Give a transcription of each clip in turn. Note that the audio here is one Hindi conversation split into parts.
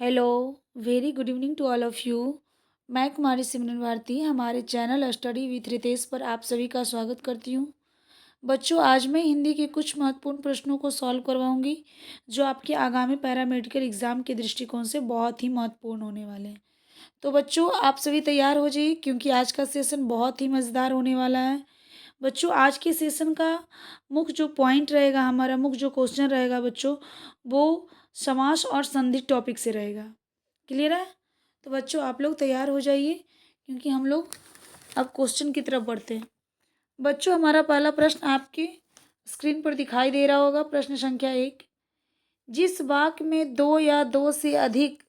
Hello, very good evening to all of you. मैं कुमारी सिमरन भारती हमारे चैनल स्टडी विथ रितेश पर आप सभी का स्वागत करती हूँ। बच्चों, आज मैं हिंदी के कुछ महत्वपूर्ण प्रश्नों को सॉल्व करवाऊँगी, जो आपके आगामी पैरामेडिकल एग्ज़ाम के दृष्टिकोण से बहुत ही महत्वपूर्ण होने वाले हैं। तो बच्चों, आप सभी तैयार हो जाइए, क्योंकि आज का सेशन बहुत ही मज़ेदार होने वाला है। बच्चों, आज के सेशन का मुख्य जो पॉइंट रहेगा, हमारा मुख्य जो क्वेश्चन रहेगा बच्चों, वो समास और संधि टॉपिक से रहेगा। क्लियर है? तो बच्चों, आप लोग तैयार हो जाइए, क्योंकि हम लोग अब क्वेश्चन की तरफ बढ़ते हैं। बच्चों, हमारा पहला प्रश्न आपके स्क्रीन पर दिखाई दे रहा होगा। प्रश्न संख्या 1, जिस वाक्य में दो या दो से अधिक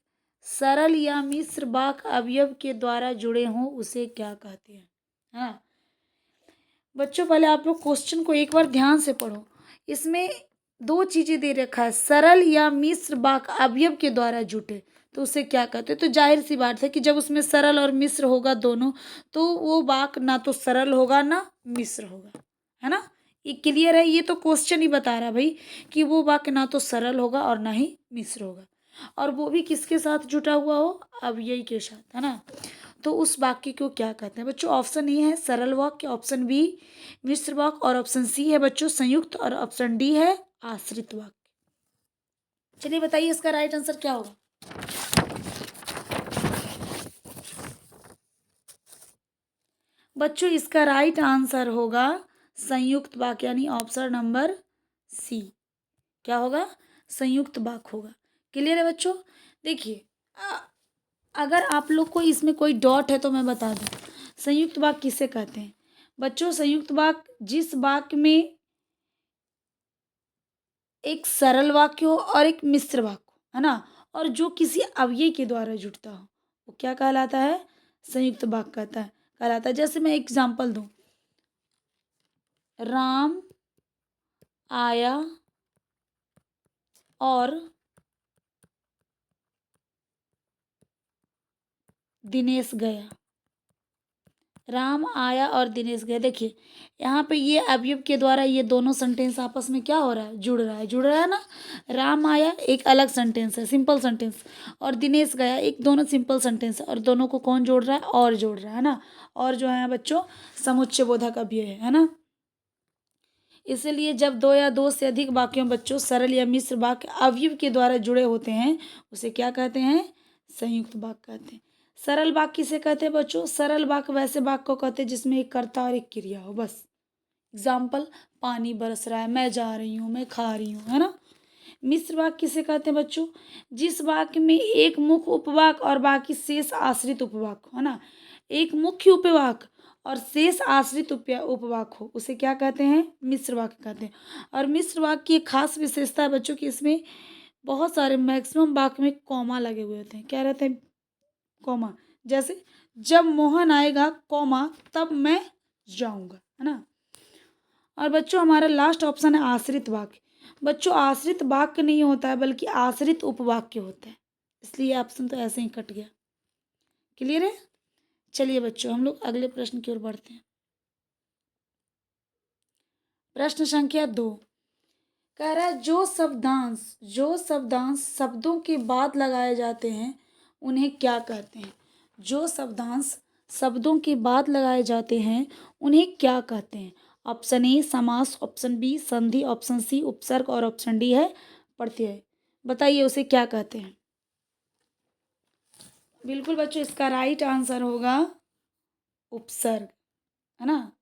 सरल या मिश्र वाक्य अवयव के द्वारा जुड़े हों उसे क्या कहते हैं? हाँ बच्चों, पहले आप लोग क्वेश्चन को एक बार ध्यान से पढ़ो। इसमें दो चीजें दे रखा है, सरल या मिश्र वाक्य अवयव के द्वारा जुटे, तो उसे क्या कहते हैं? तो जाहिर सी बात है कि जब उसमें सरल और मिश्र होगा दोनों, तो वो वाक्य ना तो सरल होगा ना मिश्र होगा, है ना? ये क्लियर है? ये तो क्वेश्चन ही बता रहा है भाई कि वो वाक्य ना तो सरल होगा और ना ही मिश्र होगा, और वो भी किसके साथ जुटा हुआ हो? अवयवी के साथ, है ना? तो उस वाक्य को क्या कहते हैं बच्चों? ऑप्शन ए है सरल वाक्य, ऑप्शन बी मिश्र वाक्य, और ऑप्शन सी है बच्चों संयुक्त, और ऑप्शन डी है आश्रित वाक्य। चलिए बताइए, इसका राइट आंसर क्या होगा? बच्चों, इसका राइट आंसर होगा संयुक्त वाक्य, यानी ऑप्शन नंबर सी। क्या होगा? संयुक्त वाक्य होगा। क्लियर है बच्चों? देखिए, अगर आप लोग को इसमें कोई डॉट है तो मैं बता दूं, संयुक्त वाक्य किसे कहते हैं बच्चों? संयुक्त वाक्य जिस वाक्य में एक सरल वाक्य हो और एक मिश्र वाक्य हो, है ना, और जो किसी अवयव के द्वारा जुड़ता हो, वो क्या कहलाता है? संयुक्त वाक्य कहलाता है। जैसे मैं एग्जांपल दूं, राम आया और दिनेश गया। राम आया और दिनेश गए। देखिए, यहाँ पे ये अवयव के द्वारा ये दोनों सेंटेंस आपस में क्या हो रहा है? जुड़ रहा है ना। राम आया एक अलग सेंटेंस है, सिंपल सेंटेंस, और दिनेश गया एक, दोनों सिंपल सेंटेंस है, और दोनों को कौन जोड़ रहा है? और जोड़ रहा है ना। और जो है बच्चों, समुच्चय बोधक अवयव है ना। इसलिए जब दो या दो से अधिक वाक्यों बच्चों सरल या मिश्र वाक्य अवयव के द्वारा जुड़े होते हैं, उसे क्या कहते हैं? संयुक्त वाक्य कहते हैं। सरल वाक्य किसे कहते हैं बच्चों? सरल वाक्य वैसे वाक्य को कहते हैं जिसमें एक कर्ता और एक क्रिया हो, बस। एग्जाम्पल, पानी बरस रहा है, मैं जा रही हूँ, मैं खा रही हूँ, है ना। मिश्र वाक्य किसे कहते हैं बच्चों? जिस वाक्य में एक मुख्य उपवाक्य और बाकी शेष आश्रित उपवाक्य हो, है ना। एक मुख्य उपवाक्य और शेष आश्रित उपवाक्य हो, उसे क्या कहते हैं? मिश्र वाक्य कहते हैं। और मिश्र वाक्य की एक खास विशेषता है बच्चों की, इसमें बहुत सारे मैक्सिमम वाक्य में कॉमा लगे हुए होते हैं। क्या रहते हैं? कॉमा। जैसे, जब मोहन आएगा कॉमा तब मैं जाऊंगा, है ना। और बच्चों, हमारा लास्ट ऑप्शन है आश्रित वाक्य। बच्चों, आश्रित वाक्य नहीं होता है, बल्कि आश्रित उपवाक्य होता है, इसलिए ऑप्शन तो ऐसे ही कट गया। क्लियर है? चलिए बच्चों, हम लोग अगले प्रश्न की ओर बढ़ते हैं। प्रश्न संख्या 2 कह रहा है, जो शब्दांश शब्दों के बाद लगाए जाते हैं उन्हें क्या कहते हैं? जो शब्दांश शब्दों के बाद लगाए जाते हैं उन्हें क्या कहते हैं? ऑप्शन ए समास, ऑप्शन बी संधि, ऑप्शन सी उपसर्ग, और ऑप्शन डी है प्रत्यय। बताइए उसे क्या कहते हैं? बिल्कुल बच्चों, इसका राइट आंसर होगा उपसर्ग, है ना।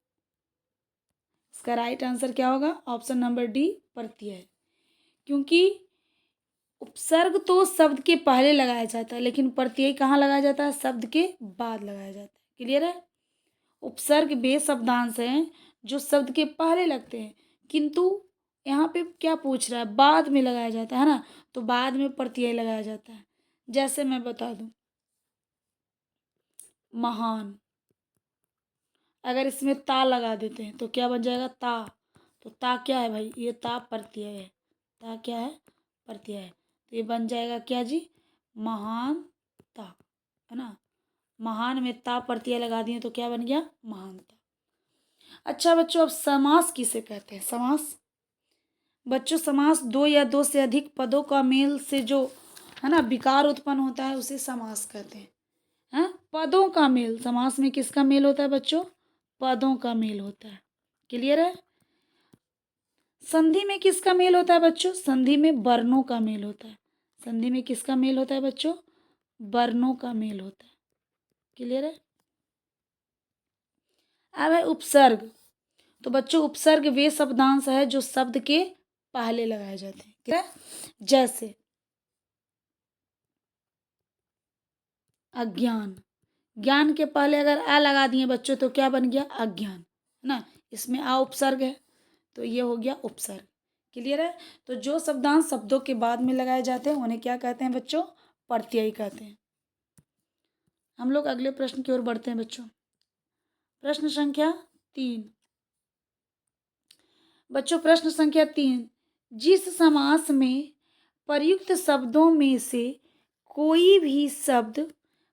इसका राइट आंसर क्या होगा? ऑप्शन नंबर डी प्रत्यय। क्योंकि उपसर्ग तो शब्द के पहले लगाया जाता है, लेकिन प्रत्यय कहाँ लगाया जाता है? शब्द के बाद लगाया जाता है। क्लियर है? उपसर्ग वे शब्दांश हैं जो शब्द के पहले लगते हैं, किंतु यहाँ पे क्या पूछ रहा है? बाद में लगाया जाता है ना, तो बाद में प्रत्यय लगाया जाता है। जैसे मैं बता दूं, महान, अगर इसमें ता लगा देते हैं तो क्या बन जाएगा? ता। तो ता क्या है भाई? ये ता प्रत्यय है। ता क्या है? प्रत्यय है। तो ये बन जाएगा क्या जी? महान ता, है ना। महान में ता प्रत्यय लगा दिए तो क्या बन गया? महानता। अच्छा बच्चों, अब समास किसे कहते हैं? समास बच्चों, समास दो या दो से अधिक पदों का मेल से जो है ना, विकार उत्पन्न होता है, उसे समास कहते हैं। पदों का मेल, समास में किसका मेल होता है बच्चों? पदों का मेल होता है। क्लियर है? संधि में किसका मेल होता है बच्चों? संधि में वर्णों का मेल होता है। संधि में किसका मेल होता है बच्चों? वर्णों का मेल होता है। क्लियर है? अब है उपसर्ग। तो बच्चों उपसर्ग वे शब्दांश है जो शब्द के पहले लगाए जाते हैं। क्या? जैसे अज्ञान, ज्ञान के पहले अगर आ लगा दिए बच्चों तो क्या बन गया? अज्ञान, है ना। इसमें आ उपसर्ग है तो ये हो गया उपसर्ग। क्लियर है? तो जो शब्दांश शब्दों के बाद में लगाए जाते हैं उन्हें क्या कहते हैं बच्चों? प्रत्यय कहते हैं। हम लोग अगले प्रश्न की ओर बढ़ते हैं बच्चों। प्रश्न संख्या 3 बच्चों, प्रश्न संख्या 3, जिस समास में प्रयुक्त शब्दों में से कोई भी शब्द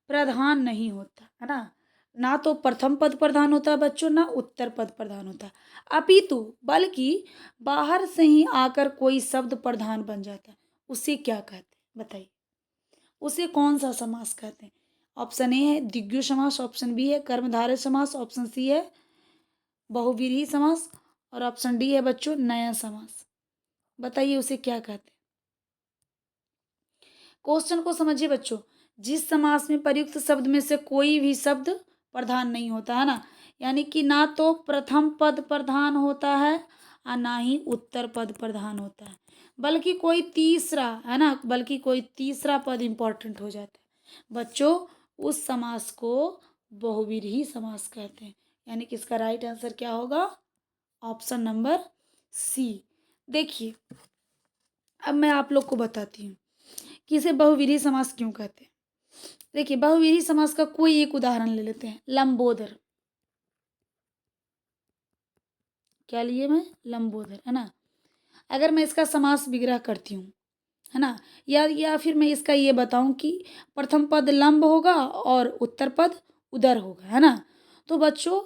प्रधान नहीं होता, है ना, ना तो प्रथम पद प्रधान होता है बच्चों, ना उत्तर पद प्रधान होता है, अपितु बल्कि बाहर से ही आकर कोई शब्द प्रधान बन जाता है, उसे क्या कहते हैं बताइए? उसे कौन सा समास कहते हैं? ऑप्शन ए है द्विगु समास, ऑप्शन बी है कर्मधारय समास, ऑप्शन सी है बहुव्रीहि समास, और ऑप्शन डी है बच्चों नया समास। बताइए उसे क्या कहते हैं? क्वेश्चन को समझिए बच्चों। जिस समास में प्रयुक्त शब्द में से कोई भी शब्द प्रधान नहीं होता, है ना, यानी कि ना तो प्रथम पद प्रधान होता है और ना ही उत्तर पद प्रधान होता है, बल्कि कोई तीसरा, है ना, बल्कि कोई तीसरा पद इंपॉर्टेंट हो जाता है बच्चों, उस समास को बहुव्रीहि समास कहते हैं। यानी कि इसका राइट आंसर क्या होगा? Option number C. देखिए अब मैं आप लोग को बताती हूँ कि इसे बहुव्रीहि समास क्यों कहते हैं। देखिए बहुव्रीहि समास का कोई एक उदाहरण ले लेते हैं, लंबोदर। क्या लिए मैं? लंबोदर, है ना। अगर मैं इसका समास विग्रह करती हूँ, है ना, या फिर मैं इसका ये बताऊं कि प्रथम पद लंब होगा और उत्तर पद उदर होगा, है ना, तो बच्चों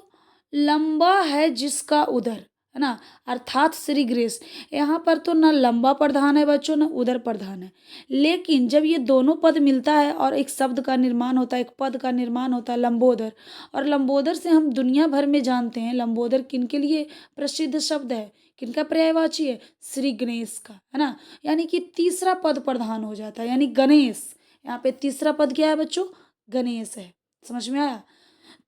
लंबा है जिसका उदर, है ना, अर्थात श्री गृह, यहाँ पर तो ना लंबा प्रधान है बच्चों ना उदर प्रधान है, लेकिन जब ये दोनों पद मिलता है और एक शब्द का निर्माण होता है, एक पद का निर्माण होता है लंबोदर, और लंबोदर से हम दुनिया भर में जानते हैं लंबोदर किनके लिए प्रसिद्ध शब्द है, किनका पर्यायवाची है? श्री गणेश का, है ना। यानी कि तीसरा पद प्रधान हो जाता है, यानी गणेश, यहाँ पे तीसरा पद क्या है बच्चों? गणेश है। समझ में आया?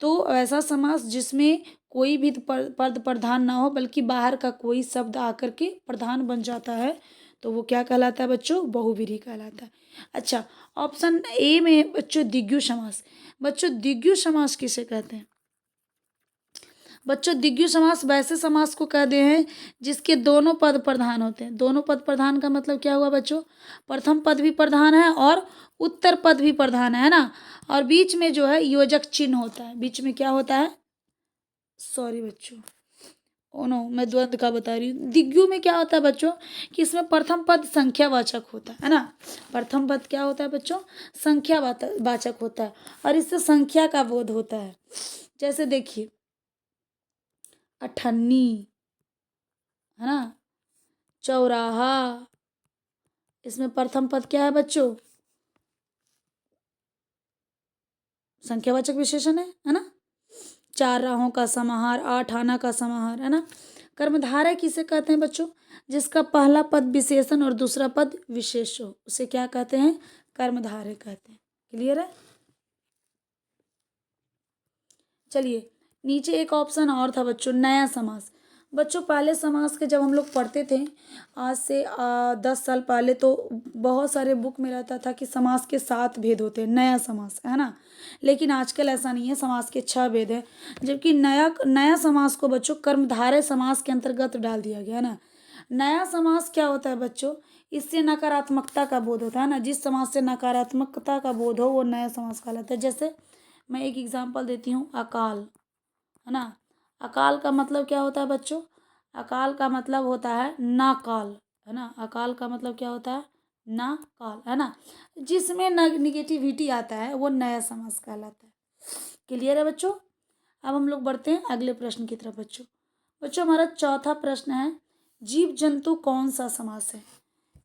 तो ऐसा समास जिसमें कोई भी पद प्रधान ना हो बल्कि बाहर का कोई शब्द आकर के प्रधान बन जाता है, तो वो क्या कहलाता है बच्चों? बहुव्रीहि कहलाता है। अच्छा, ऑप्शन ए में बच्चों द्विगु समास। बच्चों द्विगु समास किसे कहते हैं? बच्चों द्विगु समास वैसे समास को कहते हैं जिसके दोनों पद प्रधान होते हैं। दोनों पद प्रधान का मतलब क्या हुआ बच्चों? प्रथम पद भी प्रधान है और उत्तर पद भी प्रधान है ना, और बीच में जो है योजक चिन्ह होता है। बीच में क्या होता है? सॉरी बच्चों, ओ नो, मैं द्वंद्व का बता रही हूँ। द्विगु में क्या होता है बच्चों कि इसमें प्रथम पद संख्यावाचक होता है ना। प्रथम पद क्या होता है बच्चों? संख्यावाचक होता है, और इससे संख्या का बोध होता है। जैसे देखिए अठन्नी, है ना, चौराहा, इसमें प्रथम पद क्या है बच्चों? संख्यावाचक विशेषण है ना। चार राहों का समाहार, आठ आना का समाहार, है ना। कर्मधारय किसे कहते हैं बच्चों? जिसका पहला पद विशेषण और दूसरा पद विशेष हो, उसे क्या कहते हैं? कर्मधारय कहते हैं। क्लियर है? चलिए नीचे एक ऑप्शन और था बच्चों, नया समास। बच्चों पहले समास के जब हम लोग पढ़ते थे, आज से 10 साल पहले, तो बहुत सारे बुक में रहता था कि समास के 7 भेद होते हैं, नया समास, है ना। लेकिन आजकल ऐसा नहीं है, समास के 6 भेद हैं, जबकि नया नया समास को बच्चों कर्मधारय समास के अंतर्गत डाल दिया गया है ना। नया समास क्या होता है बच्चों? इससे नकारात्मकता का बोध होता है ना। जिस समास से नकारात्मकता का बोध हो वो नया समास कहलाता है। जैसे मैं एक एग्जांपल देती हूँ, अकाल, है ना। अकाल का मतलब क्या होता है बच्चों? अकाल का मतलब होता है ना काल, है ना। अकाल का मतलब क्या होता है? ना काल, है ना। जिसमें निगेटिविटी आता है वो नया समास कहलाता है। क्लियर है बच्चों? अब हम लोग बढ़ते हैं अगले प्रश्न की तरफ बच्चों। बच्चों हमारा चौथा प्रश्न है, जीव जंतु कौन सा समास है?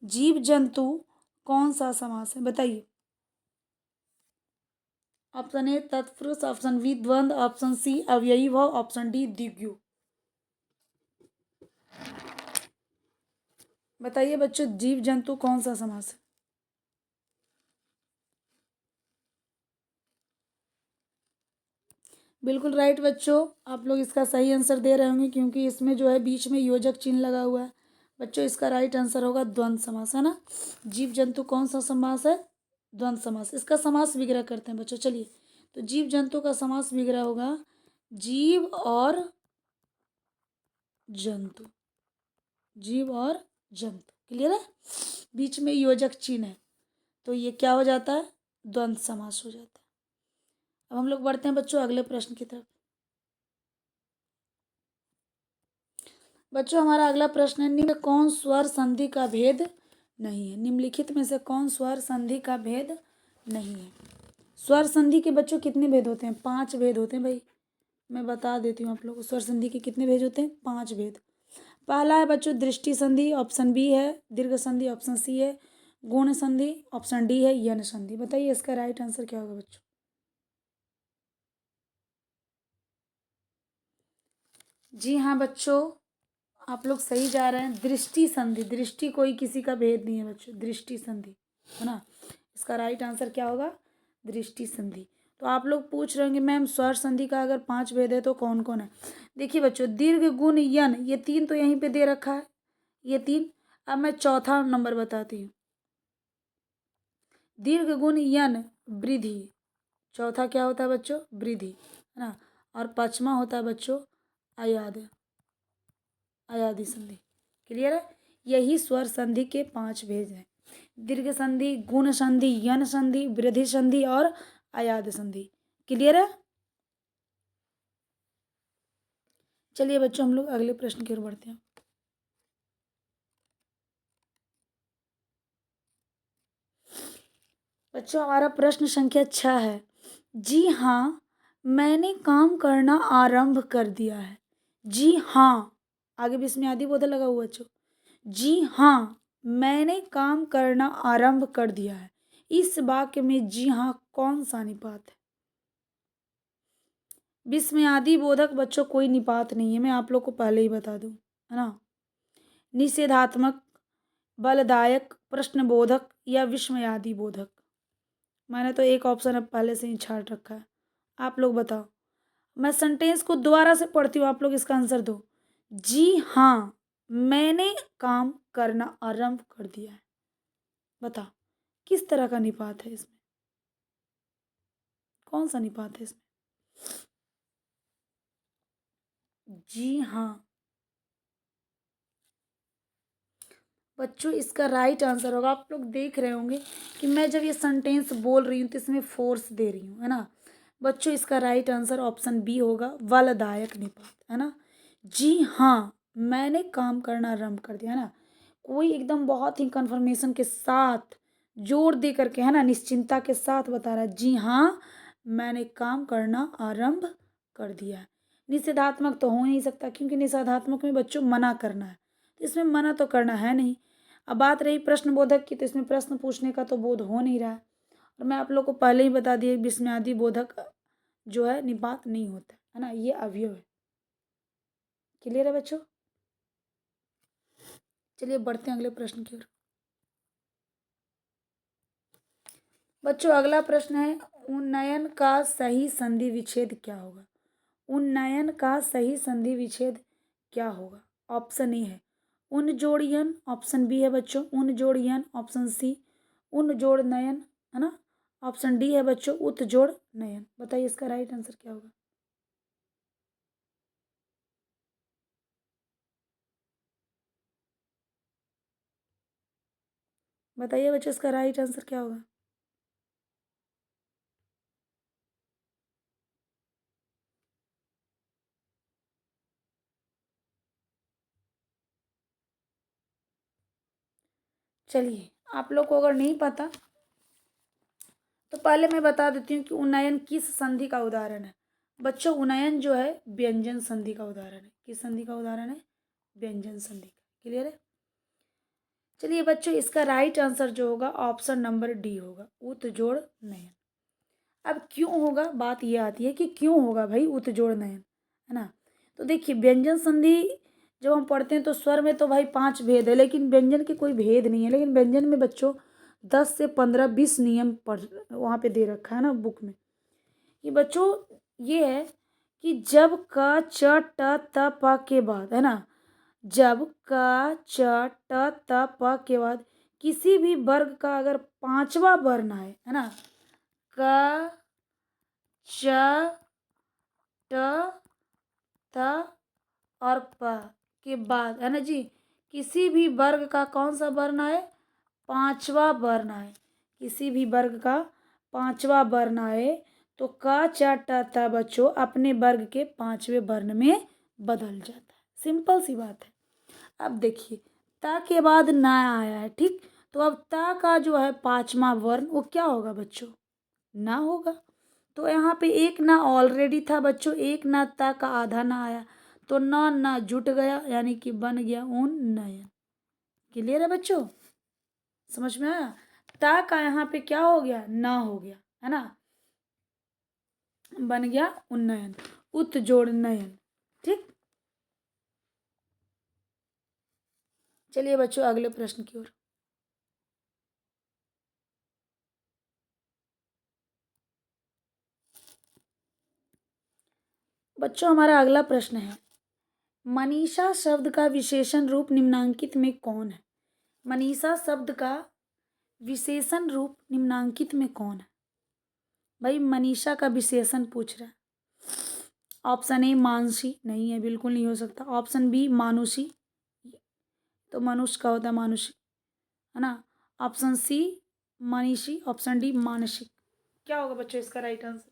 जीव जंतु कौन सा समास है, बताइए। ऑप्शन ए तत्पुरुष, ऑप्शन बी द्वंद्व, ऑप्शन सी अव्ययी भाव, ऑप्शन डी द्विगु। बताइए बच्चों, जीव जंतु कौन सा समास है। बिल्कुल राइट बच्चों, आप लोग इसका सही आंसर दे रहे होंगे क्योंकि इसमें जो है बीच में योजक चिन्ह लगा हुआ है। बच्चों इसका राइट आंसर होगा द्वंद्व समास, है ना। जीव जंतु कौन सा समास है, द्वंद्व समास। इसका समास विग्रह करते हैं बच्चों, चलिए। तो जीव जंतु का समास विग्रह होगा जीव और जंतु, जीव और जंतु, क्लियर है। बीच में योजक चिन्ह है तो ये क्या हो जाता है, द्वंद्व समास हो जाता है। अब हम लोग बढ़ते हैं बच्चों अगले प्रश्न की तरफ। बच्चों हमारा अगला प्रश्न है, निम्न कौन स्वर संधि का भेद नहीं है। निम्नलिखित में से कौन स्वर संधि का भेद नहीं है। स्वर संधि के बच्चों कितने भेद होते हैं, 5 भेद होते हैं भाई। मैं बता देती हूँ आप लोगों को, स्वर संधि के कितने भेद होते हैं, 5 भेद। पहला है बच्चों दृष्टि संधि, ऑप्शन बी है। दीर्घ संधि, ऑप्शन सी है। गुण संधि, ऑप्शन डी है। यन संधि। बताइए इसका राइट आंसर क्या होगा बच्चों। जी हाँ बच्चों, आप लोग सही जा रहे हैं। दृष्टि संधि, दृष्टि कोई किसी का भेद नहीं है बच्चों, दृष्टि संधि, है ना। इसका राइट आंसर क्या होगा, दृष्टि संधि। तो आप लोग पूछ रहे होंगे मैम स्वर संधि का अगर 5 भेद है तो कौन कौन है। देखिए बच्चों, दीर्घ गुण यन, ये 3 तो यहीं पे दे रखा है, ये 3। अब मैं चौथा नंबर बताती हूँ। दीर्घ गुण यन वृद्धि, चौथा क्या होता है बच्चों, वृद्धि, है ना। और पांचवा होता है बच्चों अयाद, अयादि संधि, क्लियर है। यही स्वर संधि के 5 भेद हैं, दीर्घ संधि, गुण संधि, यन संधि, वृद्धि संधि और अयाद संधि, क्लियर है। चलिए बच्चों हम लोग अगले प्रश्न की ओर बढ़ते हैं। बच्चों हमारा प्रश्न संख्या 6 है। जी हाँ, मैंने काम करना आरंभ कर दिया है। जी हाँ, आगे भी इसमें आदि बोधक लगा हुआ बच्चों। जी हाँ, मैंने काम करना आरंभ कर दिया है। इस वाक्य में जी हाँ कौन सा निपात है। विस्मयादि बोधक बच्चों कोई निपात नहीं है, मैं आप लोग को पहले ही बता दूं, है ना। निषेधात्मक, बलदायक, प्रश्नबोधक या विस्मयादि बोधक। मैंने तो एक ऑप्शन अब पहले से ही छाट रखा है, आप लोग बताओ। मैं सेंटेंस को दोबारा से पढ़ती हूँ, आप लोग इसका आंसर दो। जी हाँ, मैंने काम करना आरंभ कर दिया है। बताओ किस तरह का निपात है इसमें, कौन सा निपात है इसमें। जी हाँ बच्चों, इसका राइट आंसर होगा, आप लोग देख रहे होंगे कि मैं जब ये सेंटेंस बोल रही हूँ तो इसमें फोर्स दे रही हूँ, है ना। बच्चों इसका राइट आंसर ऑप्शन बी होगा, वलदायक निपात, है ना। जी हाँ, मैंने काम करना आरंभ कर दिया, है ना। कोई एकदम बहुत ही कंफर्मेशन के साथ, जोर दे करके, है ना, निश्चिंता के साथ बता रहा है जी हाँ मैंने काम करना आरंभ कर दिया है। निषेधात्मक तो हो नहीं सकता क्योंकि निषेधात्मक में बच्चों मना करना है, तो इसमें मना तो करना है नहीं। अब बात रही प्रश्न बोधक की, तो इसमें प्रश्न पूछने का तो बोध हो नहीं रहा है। और मैं आप लोग को पहले ही बता दिया विस्मयादि बोधक जो है निपात नहीं होता है ना, ये अवयव है, क्लियर है बच्चों। चलिए बढ़ते हैं अगले प्रश्न की ओर। बच्चों अगला प्रश्न है, उन्नयन का सही संधि विच्छेद क्या होगा। उन्नयन का सही संधि विच्छेद क्या होगा। ऑप्शन ए है उन जोड़ यन, ऑप्शन बी है बच्चों उन जोड़ यन, ऑप्शन सी उन जोड़ नयन, है ना। ऑप्शन डी है बच्चों उत जोड़ नयन। बताइए इसका राइट आंसर क्या होगा। बताइए बच्चों इसका राइट आंसर क्या होगा। चलिए आप लोग को अगर नहीं पता तो पहले मैं बता देती हूँ कि उन्नयन किस संधि का उदाहरण है। बच्चों उन्नयन जो है व्यंजन संधि का उदाहरण है। किस संधि का उदाहरण है, व्यंजन संधि का, क्लियर है। चलिए बच्चों, इसका राइट आंसर जो होगा ऑप्शन नंबर डी होगा, उत जोड़ नयन। अब क्यों होगा, बात ये आती है कि क्यों होगा भाई उत जोड़ नयन, है ना। तो देखिए व्यंजन संधि जब हम पढ़ते हैं तो स्वर में तो भाई 5 भेद है, लेकिन व्यंजन के कोई भेद नहीं है। लेकिन व्यंजन में बच्चों 10 से 15 20 नियम पढ़ वहाँ पे दे रखा है ना बुक में। कि बच्चों ये है कि जब क च ट त प के बाद, है ना, जब क च ट त प के बाद किसी भी वर्ग का अगर पांचवा वर्ण है ना, क च ट त और प के बाद, है ना जी, किसी भी वर्ग का कौन सा वर्ण है, पांचवा वर्ण है। किसी भी वर्ग का पांचवा वर्ण है तो क च ट त बच्चों अपने वर्ग के पांचवें वर्ण में बदल जाता है। सिंपल सी बात है। अब देखिए ता के बाद ना आया है, ठीक, तो अब ता का जो है पांचवा वर्ण वो क्या होगा बच्चों, ना होगा। तो यहाँ पे एक ना ऑलरेडी था बच्चों, एक ना ता का आधा ना आया, तो ना जुट गया, यानी कि बन गया उन नयन। क्लियर है बच्चों, समझ में आया। ता का यहाँ पे क्या हो गया, ना हो गया, है ना, बन गया उन्नयन, उत जोड़ नयन। ठीक, चलिए बच्चों अगले प्रश्न की ओर। बच्चों हमारा अगला प्रश्न है, मनीषा शब्द का विशेषण रूप निम्नांकित में कौन है। मनीषा शब्द का विशेषण रूप निम्नांकित में कौन है। भाई मनीषा का विशेषण पूछ रहा है। ऑप्शन ए मानसी, नहीं है, बिल्कुल नहीं हो सकता। ऑप्शन बी मानुषी, तो मनुष्य का होता है मानुषी, है ना। ऑप्शन सी मनीषी, ऑप्शन डी मानसिक। क्या होगा बच्चों इसका राइट आंसर।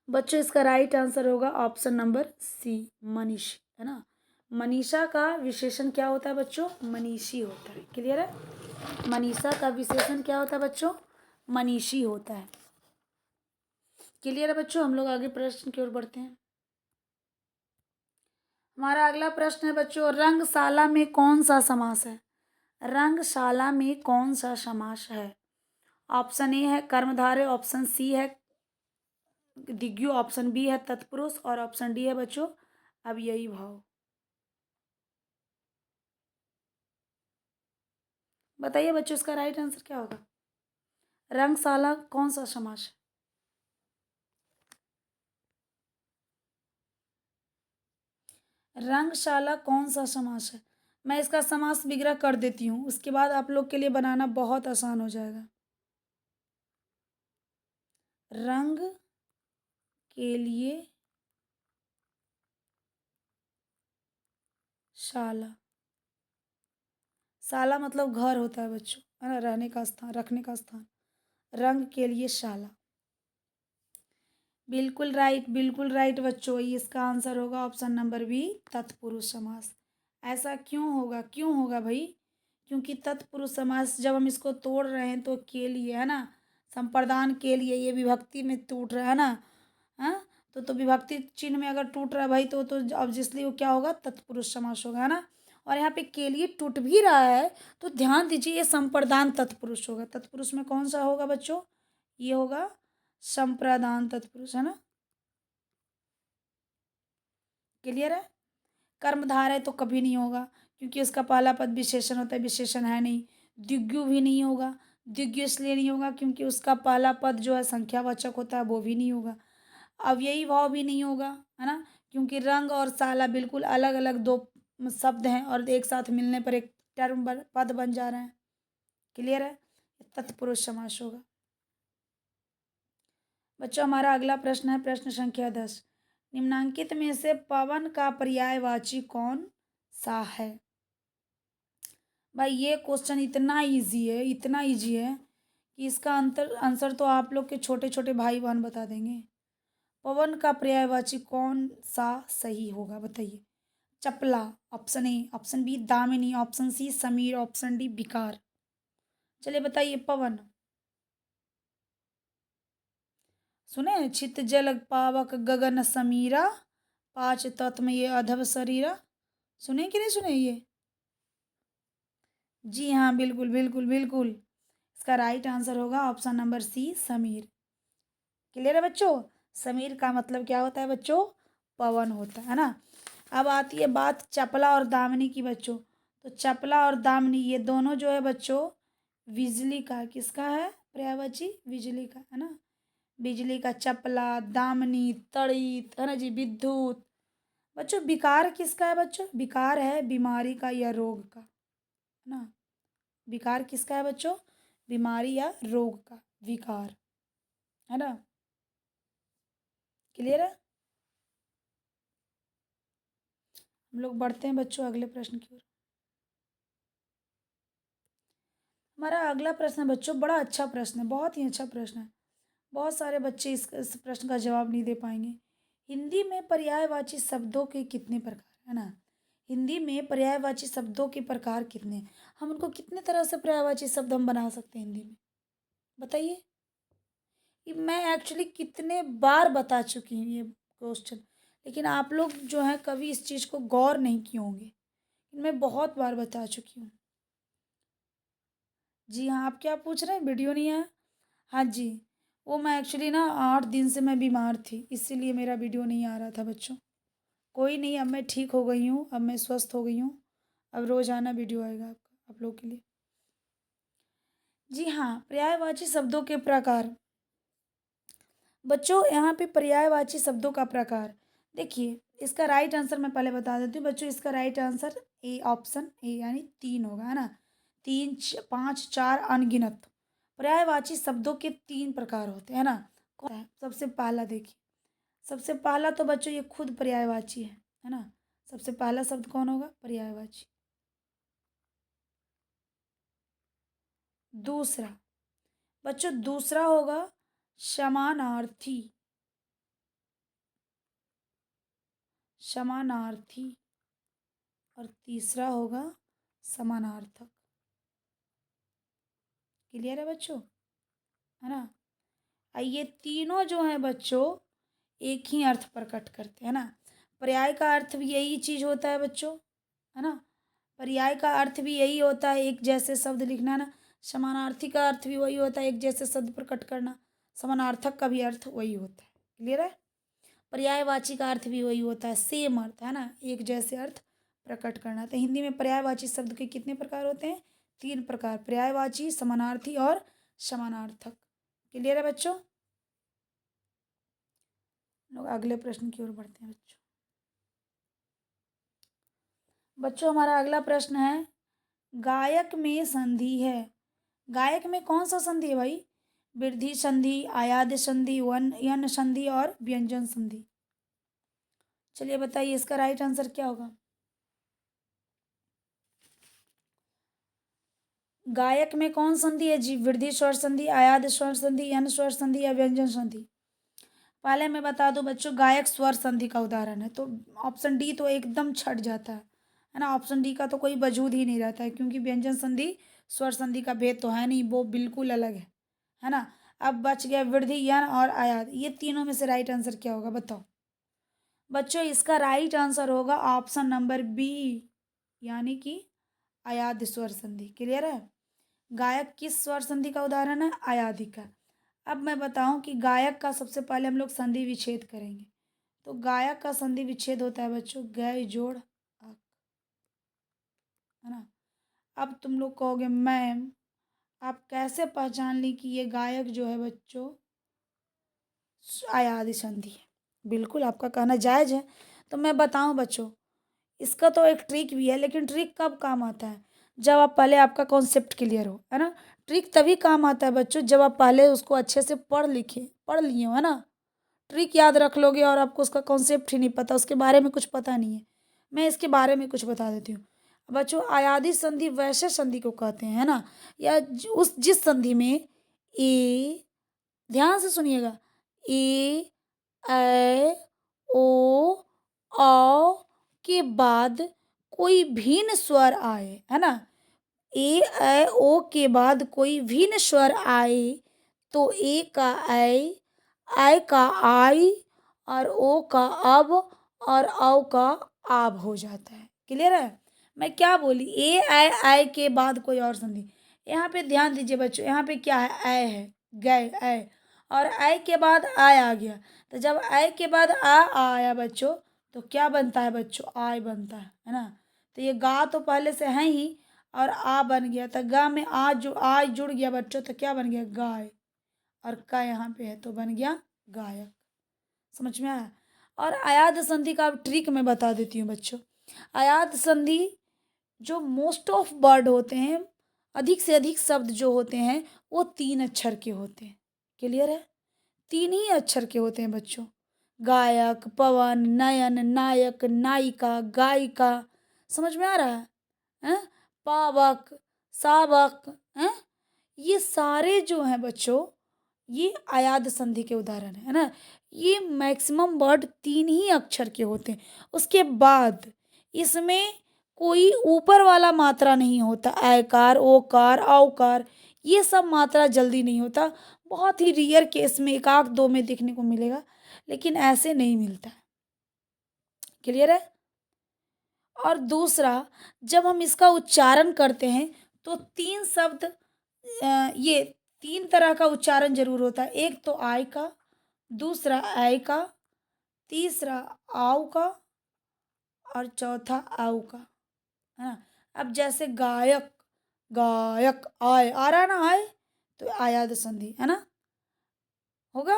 बच्चों इसका राइट आंसर होगा ऑप्शन नंबर सी मनीषी, है ना। मनीषा का विशेषण क्या होता है बच्चों, मनीषी होता है। क्लियर है, मनीषा का विशेषण क्या होता है बच्चों, मनीषी होता है। क्लियर है बच्चों, हम लोग आगे प्रश्न की ओर बढ़ते हैं। हमारा अगला प्रश्न है बच्चों, रंगशाला में कौन सा समास है। रंगशाला में कौन सा समास है। ऑप्शन ए है कर्मधारय, ऑप्शन सी है दिग्यु, ऑप्शन बी है तत्पुरुष और ऑप्शन डी है बच्चों अव्ययी भाव। बताइए बच्चों इसका राइट आंसर क्या होगा। रंगशाला कौन सा समास है। रंगशाला कौन सा समास है। मैं इसका समास विग्रह कर देती हूँ, उसके बाद आप लोग के लिए बनाना बहुत आसान हो जाएगा। रंग के लिए शाला, शाला मतलब घर होता है बच्चों, है ना, रहने का स्थान, रखने का स्थान। रंग के लिए शाला, बिल्कुल राइट, बिल्कुल राइट बच्चों, ये इसका आंसर होगा ऑप्शन नंबर बी तत्पुरुष समास। ऐसा क्यों होगा, क्यों होगा भाई, क्योंकि तत्पुरुष समास जब हम इसको तोड़ रहे हैं तो के लिए, है ना, संप्रदान के लिए, ये विभक्ति में टूट रहा है ना, हाँ, तो विभक्ति चिन्ह में अगर टूट रहा है भाई तो ऑब्वियसली वो क्या होगा, तत्पुरुष समास होगा, है ना। और यहाँ पे के लिए टूट भी रहा है तो ध्यान दीजिए ये संप्रदान तत्पुरुष होगा। तत्पुरुष में कौन सा होगा बच्चों, ये होगा संप्रदान तत्पुरुष, है ना। क्लियर है, कर्मधारय तो कभी नहीं होगा क्योंकि उसका पहला पद विशेषण होता है, विशेषण है नहीं। द्विगु भी नहीं होगा, द्विगु इसलिए नहीं होगा क्योंकि उसका पहला पद जो है संख्यावाचक होता है, वो भी नहीं होगा। अव्ययी भाव भी नहीं होगा, है ना, क्योंकि रंग और साला बिल्कुल अलग अलग दो शब्द हैं और एक साथ मिलने पर एक टर्म पद बन जा रहे हैं। क्लियर है, तत्पुरुष समास होगा। बच्चों हमारा अगला प्रश्न है प्रश्न संख्या 10, निम्नांकित में से पवन का पर्यायवाची कौन सा है। भाई ये क्वेश्चन इतना इजी है, इतना इजी है कि इसका आंसर तो आप लोग के छोटे छोटे भाई बहन बता देंगे। पवन का पर्यायवाची कौन सा सही होगा बताइए। चपला, ऑप्शन ए, ऑप्शन बी दामिनी, ऑप्शन सी समीर, ऑप्शन डी विकार। चलिए बताइए पवन। सुने, छित जल पावक गगन समीरा, पांच तत्व ये अधव शरीरा। सुने कि नहीं सुने ये? जी हाँ, बिल्कुल बिल्कुल बिल्कुल। इसका राइट आंसर होगा option number C, Sameer. Clear है बच्चों? समीर का मतलब क्या होता है बच्चों? पवन होता है ना। अब आती है बात चपला और दामिनी की बच्चों। तो चपला और दामिनी ये दोनों जो है बच्चों बिजली का, किसका है पर्यायवाची? बिजली का, है ना। बिजली का चपला, दामिनी, तड़ित, है ना जी, विद्युत। बच्चों विकार किसका है बच्चों? विकार है बीमारी का या रोग का, है ना। विकार किसका है बच्चों? बीमारी या रोग का विकार, है ना। क्लियर है? हम लोग बढ़ते हैं बच्चों अगले प्रश्न की ओर। हमारा अगला प्रश्न है बच्चों, बड़ा अच्छा प्रश्न है, बहुत ही अच्छा प्रश्न है। बहुत सारे बच्चे इस प्रश्न का जवाब नहीं दे पाएंगे। हिंदी में पर्यायवाची शब्दों के कितने प्रकार, है ना। हिंदी में पर्यायवाची शब्दों के प्रकार कितने हैं? हम उनको कितने तरह से पर्यायवाची शब्द हम बना सकते हैं हिंदी में, बताइए। ये मैं एक्चुअली कितने बार बता चुकी हूँ ये क्वेश्चन, लेकिन आप लोग जो है कभी इस चीज़ को गौर नहीं किए होंगे। मैं बहुत बार बता चुकी हूँ। जी हाँ, आप क्या पूछ रहे हैं, वीडियो नहीं आया? हाँ जी, वो मैं एक्चुअली ना 8 दिन से मैं बीमार थी, इसीलिए मेरा वीडियो नहीं आ रहा था बच्चों। कोई नहीं, अब मैं ठीक हो गई हूँ, अब मैं स्वस्थ हो गई हूँ। अब रोज़ाना वीडियो आएगा आपका, आप लोगों के लिए। जी हाँ, पर्यायवाची शब्दों के प्रकार। बच्चों यहाँ पे पर्यायवाची शब्दों का प्रकार देखिए, इसका राइट आंसर मैं पहले बता देती हूँ बच्चों। इसका right answer A, option A यानी 3 होगा, है ना। 3, 5, 4 अनगिनत पर्यायवाची शब्दों के 3 प्रकार होते हैं ना। कौन है? सबसे पहला देखिए, सबसे पहला तो बच्चों ये खुद पर्यायवाची है ना। सबसे पहला शब्द कौन होगा? पर्यायवाची। दूसरा बच्चों, दूसरा होगा समानार्थी। समानार्थी। और तीसरा होगा समानार्थक। क्लियर है बच्चों, है ना। ये तीनों जो हैं बच्चों एक ही अर्थ प्रकट करते हैं ना। पर्याय का अर्थ भी यही चीज होता है बच्चों, है ना। पर्याय का अर्थ भी यही होता है, एक जैसे शब्द लिखना ना। समानार्थी का अर्थ भी वही होता है, एक जैसे शब्द प्रकट करना। समानार्थक का भी अर्थ वही होता है। क्लियर है? पर्यायवाची का अर्थ भी वही होता है, सेम अर्थ, है ना, एक जैसे अर्थ प्रकट करना। तो हिंदी में पर्यायवाची शब्द के कितने प्रकार होते हैं? 3 प्रकार, पर्यायवाची, समानार्थी और समानार्थक। क्लियर है बच्चों? लोग अगले प्रश्न की ओर बढ़ते हैं बच्चों। बच्चों हमारा अगला प्रश्न है, गायक में संधि है। गायक में कौन सा संधि है भाई? वृद्धि संधि, आयाद संधि, वन यन संधि और व्यंजन संधि। चलिए बताइए इसका राइट आंसर क्या होगा? गायक में कौन संधि है जी? वृद्धि स्वर संधि, आयाद स्वर संधि, यन स्वर संधि या व्यंजन संधि। पहले मैं बता दूं बच्चों, गायक स्वर संधि का उदाहरण है, तो ऑप्शन डी तो एकदम छट जाता है ना। ऑप्शन डी का तो कोई वजूद ही नहीं रहता है, क्योंकि व्यंजन संधि स्वर संधि का भेद तो है नहीं, वो बिल्कुल अलग है ना। अब बच गया वृद्धि, यन और आयाद। ये तीनों में से राइट आंसर क्या होगा बताओ बच्चों? इसका राइट आंसर होगा ऑप्शन नंबर बी, यानी कि आयाद स्वर संधि। क्लियर है? गायक किस स्वर संधि का उदाहरण है? आयादी का। अब मैं बताऊं कि गायक का सबसे पहले हम लोग संधि विच्छेद करेंगे। तो गायक का संधि विच्छेद होता है बच्चों गय जोड़ अक, है ना। अब तुम लोग कहोगे मैम आप कैसे पहचान ली कि ये गायक जो है बच्चों आयादी संधि है? बिल्कुल आपका कहना जायज़ है। तो मैं बताऊं बच्चों, इसका तो एक ट्रिक भी है, लेकिन ट्रिक कब काम आता है? जब आप पहले आपका कॉन्सेप्ट क्लियर हो, है ना। ट्रिक तभी काम आता है बच्चों जब आप पहले उसको अच्छे से पढ़ लिए हो, है ना। ट्रिक याद रख लोगे और आपको उसका कॉन्सेप्ट ही नहीं पता, उसके बारे में कुछ पता नहीं है। मैं इसके बारे में कुछ बता देती हूँ बच्चों। आयादी संधि वैसे संधि को कहते हैं, है ना, या उस जिस संधि में ए, ध्यान से सुनिएगा, ए, ऐ, ओ, औ के बाद कोई भिन्न स्वर आए, है ना। ए, ऐ, ओ के बाद कोई भिन्न स्वर आए तो ए का ऐ का आई और ओ का अब और औ का आब हो जाता है। क्लियर है? मैं क्या बोली, ए आय आय के बाद कोई और संधि। यहाँ पे ध्यान दीजिए बच्चों, यहाँ पे क्या है, आय है, गए आय, और आय के बाद आय आ गया। तो जब आय के बाद आ आया बच्चों, तो क्या बनता है बच्चों, आय बनता है ना। तो ये गा तो पहले से है ही, और आ बन गया, तो गा में आ जुड़ गया बच्चों, तो क्या बन गया, गाय, और का यहाँ पे है तो बन गया गायक। समझ में आया? और आयात संधि का ट्रिक मैं बता देती हूँ बच्चों। आयात संधि जो मोस्ट ऑफ वर्ड होते हैं, अधिक से अधिक शब्द जो होते हैं, वो 3 अक्षर के होते हैं। क्लियर है? 3 ही अक्षर के होते हैं बच्चों। गायक, पवन, नयन, नायक, नायिका, गायिका। समझ में आ रहा है? हैं? पावक, सावक, हैं? ये सारे जो हैं बच्चों, ये आयात संधि के उदाहरण है ना। ये मैक्सिमम वर्ड 3 ही अक्षर के होते हैं। उसके बाद इसमें कोई ऊपर वाला मात्रा नहीं होता, आयकार, ओकार, औकार, ये सब मात्रा जल्दी नहीं होता। बहुत ही रेयर केस में, एक आध दो में देखने को मिलेगा, लेकिन ऐसे नहीं मिलता है। क्लियर है? और दूसरा, जब हम इसका उच्चारण करते हैं तो 3 शब्द, ये 3 तरह का उच्चारण जरूर होता है। एक तो आय का, दूसरा आय का, तीसरा आव का, और चौथा आव का, है ना। अब जैसे गायक, गायक आय आ रहा है ना, आय, तो आयाद संधि है ना, होगा।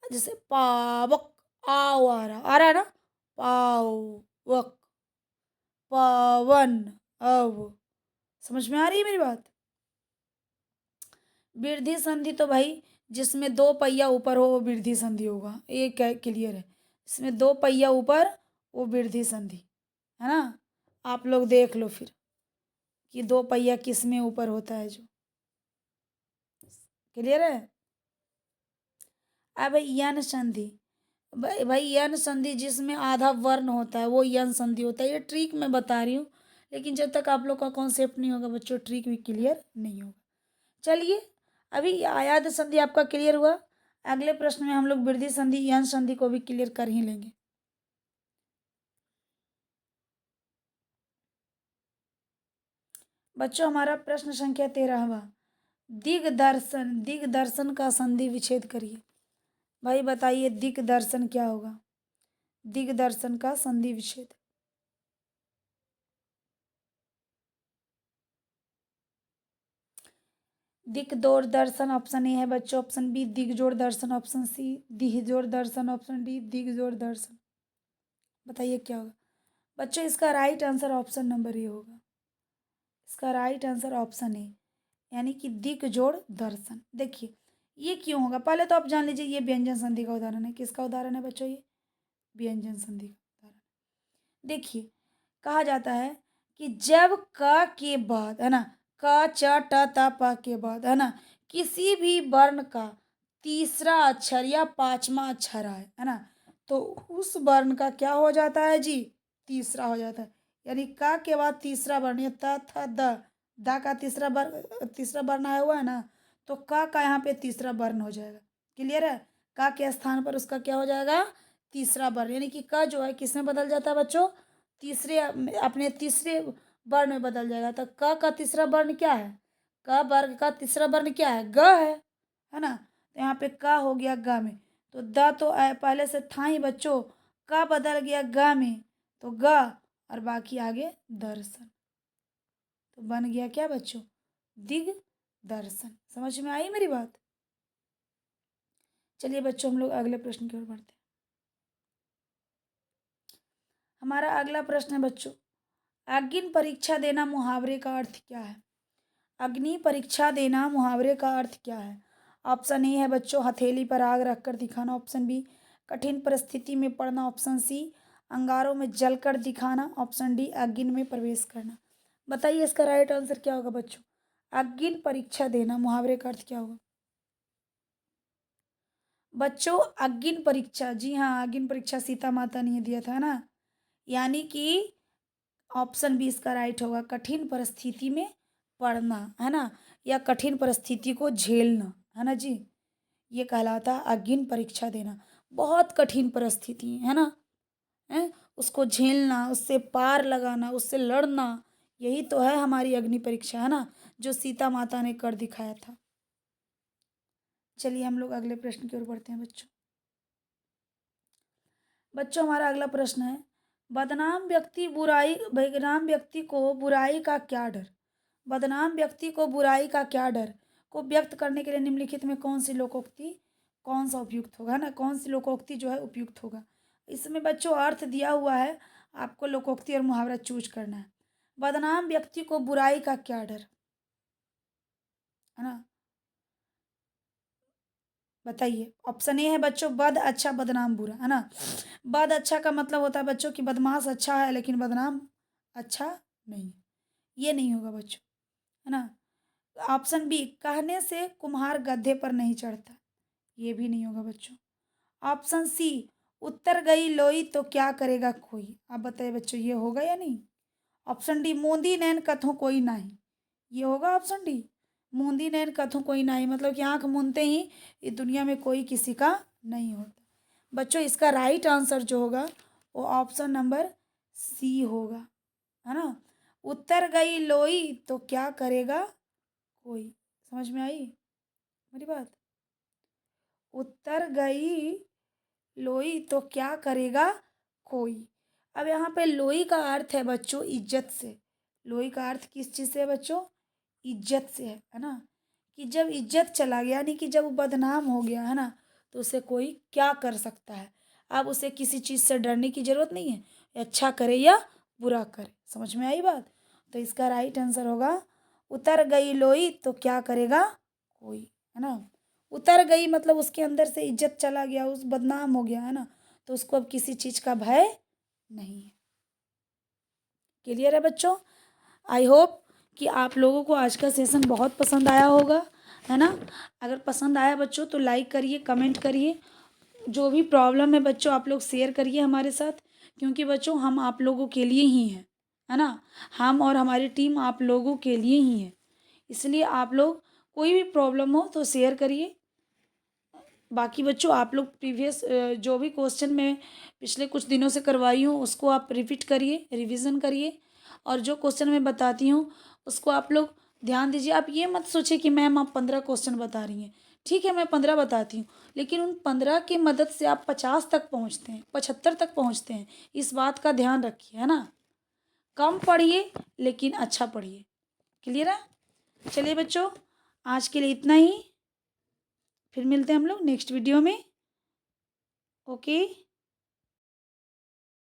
जैसे पावक, आव आ रहा है ना, पावक, पवन, अव। समझ में आ रही है मेरी बात? वृद्धि संधि तो भाई जिसमें 2 पहिया ऊपर हो वो वृद्धि संधि होगा, ये क्या क्लियर है। जिसमें 2 पहिया ऊपर वो वृद्धि संधि है ना। आप लोग देख लो फिर कि 2 पहिया किस में ऊपर होता है जो। क्लियर है? अब यन संधि, भाई यन संधि जिसमें आधा वर्ण होता है वो यन संधि होता है। ये ट्रिक मैं बता रही हूँ, लेकिन जब तक आप लोग का कॉन्सेप्ट नहीं होगा बच्चों, ट्रिक भी क्लियर नहीं होगा। चलिए, अभी आयात संधि आपका क्लियर हुआ। अगले प्रश्न में हम लोग वृद्धि संधि, यन संधि को भी क्लियर कर ही लेंगे। बच्चों, हमारा प्रश्न संख्या 13वां, दिग्दर्शन, दिग्दर्शन का संधि विच्छेद करिए। भाई बताइए दिग्दर्शन क्या होगा, दिग्दर्शन का संधि विच्छेद। दिक जोड़ दर्शन ऑप्शन ए है बच्चों, ऑप्शन बी दिग जोड़ दर्शन, ऑप्शन सी दिह जोड़ दर्शन, ऑप्शन डी दिग जोड़ दर्शन। बताइए क्या होगा बच्चों? इसका right answer option number A होगा। इसका राइट आंसर ऑप्शन ए, यानी कि दिक जोड़ दर्शन। देखिए ये क्यों होगा, पहले तो आप जान लीजिए ये व्यंजन संधि का उदाहरण है। किसका उदाहरण है बच्चों? ये व्यंजन संधि का उदाहरण। देखिए कहा जाता है कि जब क के बाद, है ना, क च ट त प के बाद, है ना, किसी भी वर्ण का तीसरा अक्षर या पांचवा अक्षर आए, है ना, तो उस वर्ण का क्या हो जाता है जी, तीसरा हो जाता है। यानी क के बाद तीसरा वर्ण, या त थ द का तीसरा वर्ण आया हुआ है ना, तो क का यहाँ पे तीसरा वर्ण हो जाएगा। क्लियर है? क के स्थान पर उसका क्या हो जाएगा, तीसरा वर्ण। यानी कि क जो है किस में बदल जाता है बच्चों, तीसरे, अपने तीसरे वर्ण में बदल जाएगा। तो क का तीसरा वर्ण क्या है, क वर्ग का तीसरा वर्ण क्या है, ग है ना। तो यहाँ पे क हो गया ग में, तो द तो पहले से था ही बच्चों, क बदल गया ग में, तो ग, और बाकी आगे दर्शन, तो बन गया क्या बच्चों, दिग दर्शन। समझ में आई मेरी बात? चलिए बच्चों हम लोग अगले प्रश्न की ओर बढ़ते हैं। हमारा अगला प्रश्न है बच्चों, अग्नि परीक्षा देना मुहावरे का अर्थ क्या है? अग्नि परीक्षा देना मुहावरे का अर्थ क्या है? ऑप्शन ए है बच्चों हथेली पर आग रखकर दिखाना, ऑप्शन बी कठिन परिस्थिति में पड़ना, ऑप्शन सी अंगारों में जलकर दिखाना, ऑप्शन डी अग्नि में प्रवेश करना। बताइए इसका राइट आंसर क्या होगा बच्चों? अग्नि परीक्षा देना मुहावरे का अर्थ क्या होगा बच्चों? अग्नि परीक्षा, जी हाँ, अग्नि परीक्षा सीता माता ने दिया था ना। यानी कि ऑप्शन बी इसका राइट होगा, कठिन परिस्थिति में पड़ना, है ना, या कठिन परिस्थिति को झेलना, है ना जी। ये कहलाता है अग्नि परीक्षा देना। बहुत कठिन परिस्थिति है ना, है, उसको झेलना, उससे पार लगाना, उससे लड़ना, यही तो है हमारी अग्नि परीक्षा, है ना, जो सीता माता ने कर दिखाया था। चलिए हम लोग अगले प्रश्न की ओर बढ़ते हैं बच्चों। बच्चों हमारा अगला प्रश्न है, बदनाम व्यक्ति को बुराई का क्या डर, बदनाम व्यक्ति को बुराई का क्या डर को व्यक्त करने के लिए निम्नलिखित में कौन सी लोकोक्ति, कौन सा उपयुक्त होगा ना, कौन सी लोकोक्ति जो है उपयुक्त होगा। इसमें बच्चों अर्थ दिया हुआ है, आपको लोकोक्ति और मुहावरा चूज करना है। बदनाम व्यक्ति को बुराई का क्या डर, है ना, बताइए। ऑप्शन ए है बच्चों, बद अच्छा बदनाम बुरा, है ना। बद अच्छा का मतलब होता है बच्चों कि बदमाश अच्छा है लेकिन बदनाम अच्छा नहीं है, ये नहीं होगा बच्चों, है ना। ऑप्शन बी, कहने से कुम्हार गड्ढे पर नहीं चढ़ता, ये भी नहीं होगा बच्चों। ऑप्शन सी, उतर गई लोई तो क्या करेगा कोई, आप बताइए बच्चों ये होगा या नहीं। ऑप्शन डी, मूंदी नैन कथों कोई नहीं, ये होगा ऑप्शन डी। मूंदी नैन कथों कोई नहीं मतलब कि आंख मूंदते ही इस दुनिया में कोई किसी का नहीं होता। बच्चों इसका राइट आंसर जो होगा वो ऑप्शन नंबर सी होगा, है ना। उतर गई लोई तो क्या करेगा कोई, समझ में आई मेरी बात। उतर गई लोई तो क्या करेगा कोई। अब यहाँ पे लोई का अर्थ है बच्चों इज्जत से, लोई का अर्थ किस चीज़ से है बच्चों, इज्जत से है ना। कि जब इज्जत चला गया यानी कि जब वो बदनाम हो गया, है ना, तो उसे कोई क्या कर सकता है। अब उसे किसी चीज़ से डरने की ज़रूरत नहीं है, अच्छा करे या बुरा करे, समझ में आई बात। तो इसका राइट आंसर होगा, उतर गई लोई तो क्या करेगा कोई, है ना। उतर गई मतलब उसके अंदर से इज्जत चला गया, उस बदनाम हो गया, है ना, तो उसको अब किसी चीज़ का भय नहीं है। क्लियर है बच्चों। आई होप कि आप लोगों को आज का सेशन बहुत पसंद आया होगा, है ना। अगर पसंद आया बच्चों तो लाइक करिए, कमेंट करिए, जो भी प्रॉब्लम है बच्चों आप लोग शेयर करिए हमारे साथ, क्योंकि बच्चों हम आप लोगों के लिए ही हैं, है ना। हम और हमारी टीम आप लोगों के लिए ही है, इसलिए आप लोग कोई भी प्रॉब्लम हो तो शेयर करिए। बाकी बच्चों आप लोग प्रीवियस जो भी क्वेश्चन मैं पिछले कुछ दिनों से करवाई हूँ उसको आप रिपीट करिए, रिवीजन करिए, और जो क्वेश्चन मैं बताती हूँ उसको आप लोग ध्यान दीजिए। आप ये मत सोचिए कि मैम आप 15 क्वेश्चन बता रही हैं, ठीक है मैं 15 बताती हूँ, लेकिन उन 15 की मदद से आप 50 तक पहुँचते हैं, 75 तक पहुँचते हैं, इस बात का ध्यान रखिए, है ना। कम पढ़िए लेकिन अच्छा पढ़िए। क्लियर है। चलिए बच्चों आज के लिए इतना ही, फिर मिलते हैं हम लोग नेक्स्ट वीडियो में। ओके।